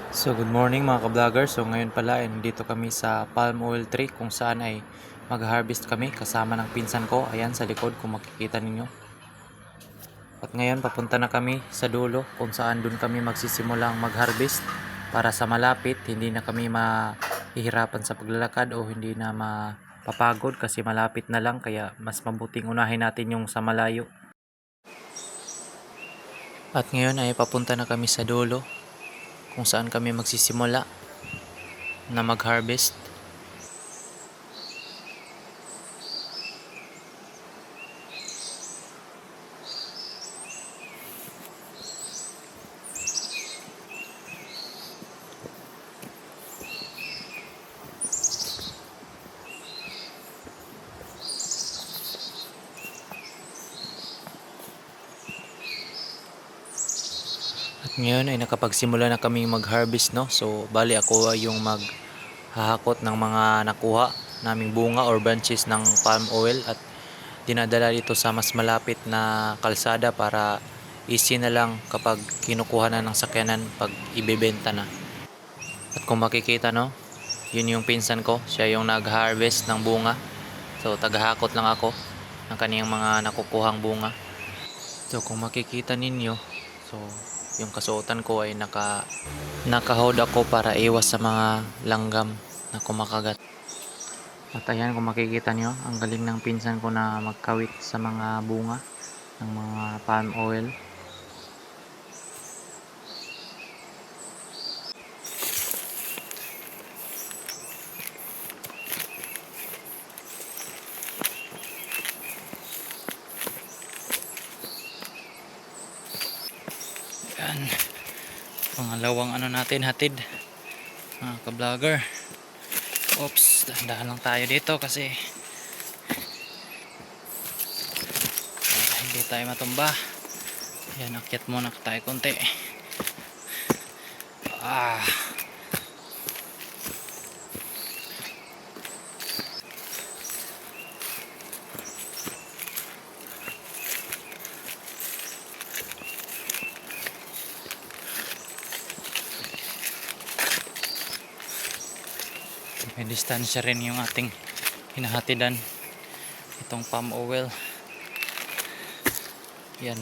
So good morning mga ka-vlogger. So ngayon pala ay nandito kami sa palm oil tree kung saan ay mag-harvest kami kasama ng pinsan ko. Ayan sa likod kung makikita ninyo. At ngayon papunta na kami sa dulo kung saan dun kami magsisimulang mag-harvest para sa malapit hindi na kami mahihirapan sa paglalakad o hindi na mapapagod kasi malapit na lang, kaya mas mabuting unahin natin yung sa malayo. At ngayon ay papunta na kami sa dulo kung saan kami magsisimula na mag-harvest. At ngayon ay nakapagsimula na kaming mag-harvest, no. So bali ako ay yung maghahakot ng mga nakuha naming bunga or branches ng palm oil at dinadala dito sa mas malapit na kalsada para easy na lang kapag kinukuha na ng sakyanan pag ibebenta na. At kung makikita, no, yun yung pinsan ko, siya yung nag-harvest ng bunga. So tagahakot lang ako ng kaniyang mga nakukuhang bunga. So kung makikita ninyo, so yung kasuotan ko ay naka-hood ako para iwas sa mga langgam na kumakagat. At ayan, kung makikita nyo, ang galing ng pinsan ko na magkawit sa mga bunga ng mga palm oil. Yan, pangalawang natin hatid mga ka-vlogger. Oops, dahan lang tayo dito kasi hindi tayo matumba. Yan, akyat muna tayo konti. May distansya rin yung ating hinahatidan, itong palm oil. Yan.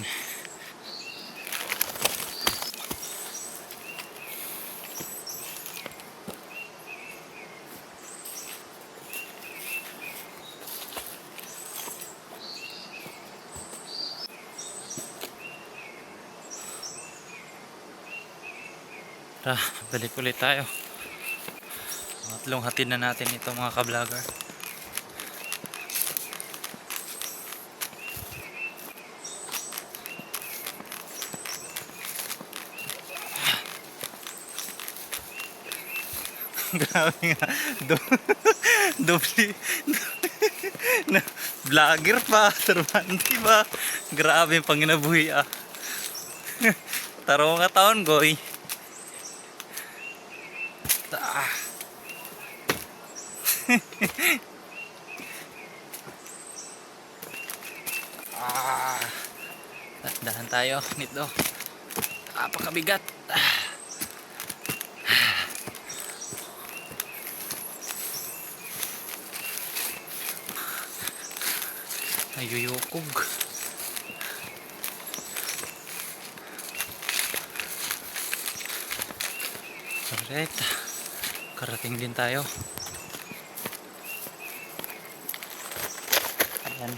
Tara, balik ulit tayo. Pangatlong hatid na natin ito mga ka-vlogger. Grabe nga. Doble. Na, vlogger pa, turbante pa. Grabe yung panginabuhi ah. Taro nga taon goy. Dahan tayo nito. Napakabigat. Nayuyukog. Alright, karating din tayo. Ayan.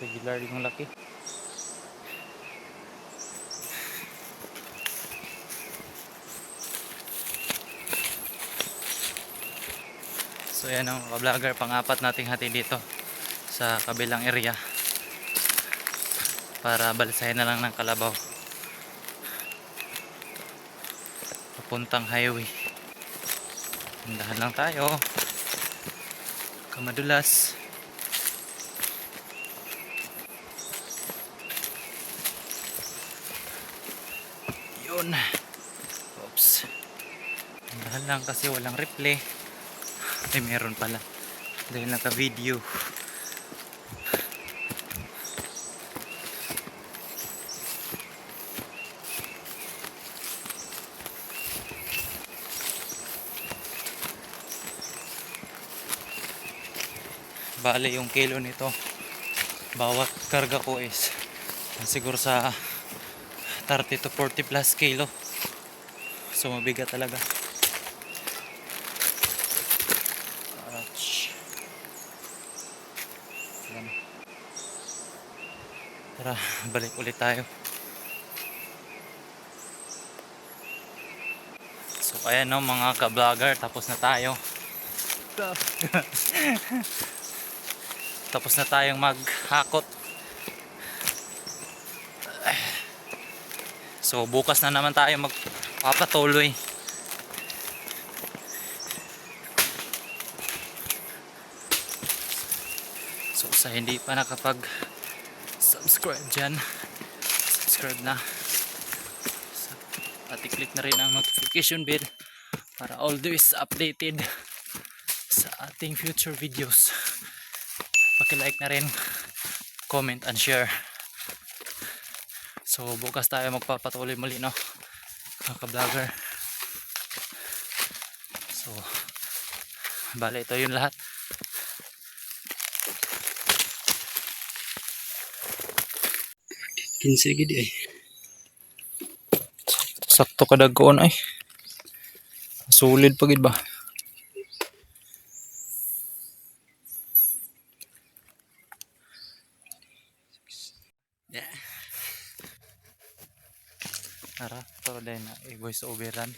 Regular yung laki. So yan ang ka-vlogger, pang-apat nating hati dito sa kabilang area para balisahin na lang ng kalabaw papuntang highway. Dahan lang tayo, kamadulas. Yun. Oops, dahan lang kasi walang replay. Ay, meron pala dahil naka video. Bale yung kilo nito bawat karga ko is siguro sa 30 to 40 plus kilo. So mabigat talaga. Ouch. Yan. Tara, balik ulit tayo. So ayan no mga ka-vlogger, tapos na tayo. Tapos na tayong maghakot. So bukas na naman tayo magpapatuloy. So sa hindi pa nakapag-subscribe dyan, subscribe na. At i-click na rin ang notification bell para always updated sa ating future videos. Paki-like na rin, comment and share. So bukas tayo magpapatuloy muli no mga ka-vlogger. So bale ito yung lahat. Kinsa gid ay. Sakto kadagkoon ay. Solid pa gid ba? Yeah. Tara, to din na i-voice overan.